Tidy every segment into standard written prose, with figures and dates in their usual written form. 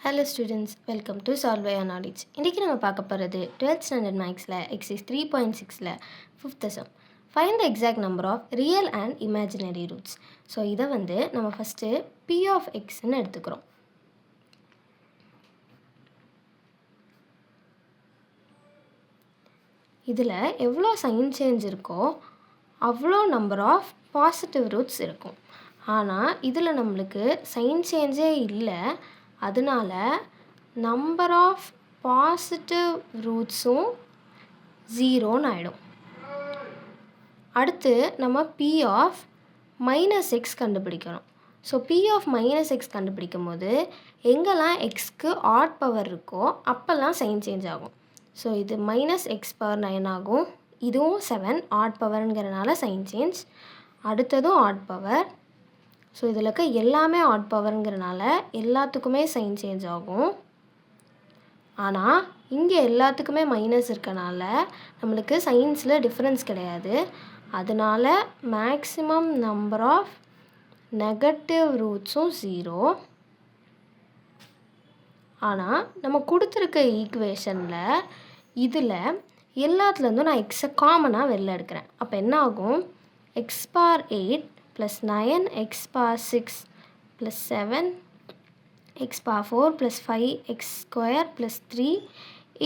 Hello students, welcome to Solve by Your Knowledge. இன்றைக்கி நம்ம பார்க்க போகிறது 12th standard மேக்ஸில் exercise 3.6ல 5th sum. Find the exact number of real and imaginary roots. So இதை நம்ம first p of xன்னு எடுத்துக்கிறோம். இதில் எவ்வளோ சைன் சேஞ்ச் இருக்கோ அவ்வளோ நம்பர் ஆஃப் பாசிட்டிவ் ரூட்ஸ் இருக்கும். ஆனால் இதில் நம்மளுக்கு சைன் சேஞ்சே இல்லை, அதனால நம்பர் ஆஃப் பாசிட்டிவ் ரூட்ஸும் ஜீரோன்னு ஆகிடும். அடுத்து நம்ம p ஆஃப் மைனஸ் எக்ஸ் கண்டுபிடிக்கணும். So p of minus x கண்டுபிடிக்கும் போது எங்கெல்லாம் எக்ஸ்க்கு ஆட் பவர் இருக்கோ அப்போல்லாம் சைன் சேஞ்ச் ஆகும். ஸோ இது மைனஸ் எக்ஸ் பவர் 9 ஆகும். இதுவும் 7 ஆட் பவருங்கிறனால சைன் சேஞ்ச். அடுத்ததும் ஆட் பவர். ஸோ இதில் இருக்க எல்லாமே ஆட் பவருங்கிறனால எல்லாத்துக்குமே சைன் சேஞ்ச் ஆகும். ஆனால் இங்கே எல்லாத்துக்குமே மைனஸ் இருக்கனால நம்மளுக்கு சைன்ஸில் டிஃப்ரென்ஸ் கிடையாது. அதனால் மேக்ஸிமம் நம்பர் ஆஃப் நெகட்டிவ் ரூட்ஸும் 0. ஆனால் நம்ம கொடுத்துருக்க ஈக்குவேஷனில் இதில் எல்லாத்துலேருந்தும் நான் எக்ஸை காமனாக வெளில எடுக்கிறேன். அப்போ என்ன ஆகும்? X bar 8 plus 9 x power 6 plus 7 x power 4 plus 5 x square plus 3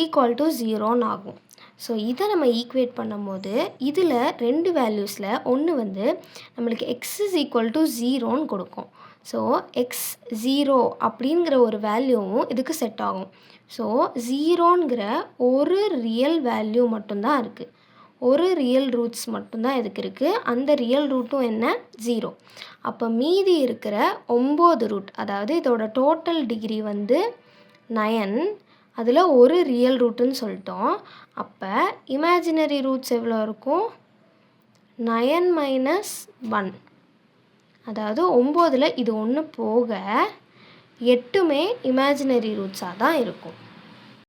equal to 0 ஆகும். ஸோ இதை நம்ம ஈக்குவேட் பண்ணும்போது இதில் ரெண்டு வேல்யூஸில் ஒன்று நம்மளுக்கு x is equal to 0ன்னு கொடுக்கும். ஸோ x 0 அப்படிங்கிற ஒரு வேல்யூவும் இதுக்கு செட் ஆகும். ஸோ 0ங்கிற ஒரு ரியல் வேல்யூ மட்டும்தான் இருக்குது. ஒரு ரியல் ரூட்ஸ் மட்டும்தான் இதுக்கு இருக்குது. அந்த ரியல் ரூட்டும் என்ன? 0. அப்போ மீதி இருக்கிற 9 ரூட், அதாவது இதோட டோட்டல் டிகிரி 9, அதில் ஒரு ரியல் ரூட்டுன்னு சொல்லிட்டோம். அப்போ இமேஜினரி ரூட்ஸ் எவ்வளோ இருக்கும்? 9 மைனஸ் 1, அதாவது 9ல் இது ஒன்று போக 8மே இமேஜினரி ரூட்ஸாக தான் இருக்கும்.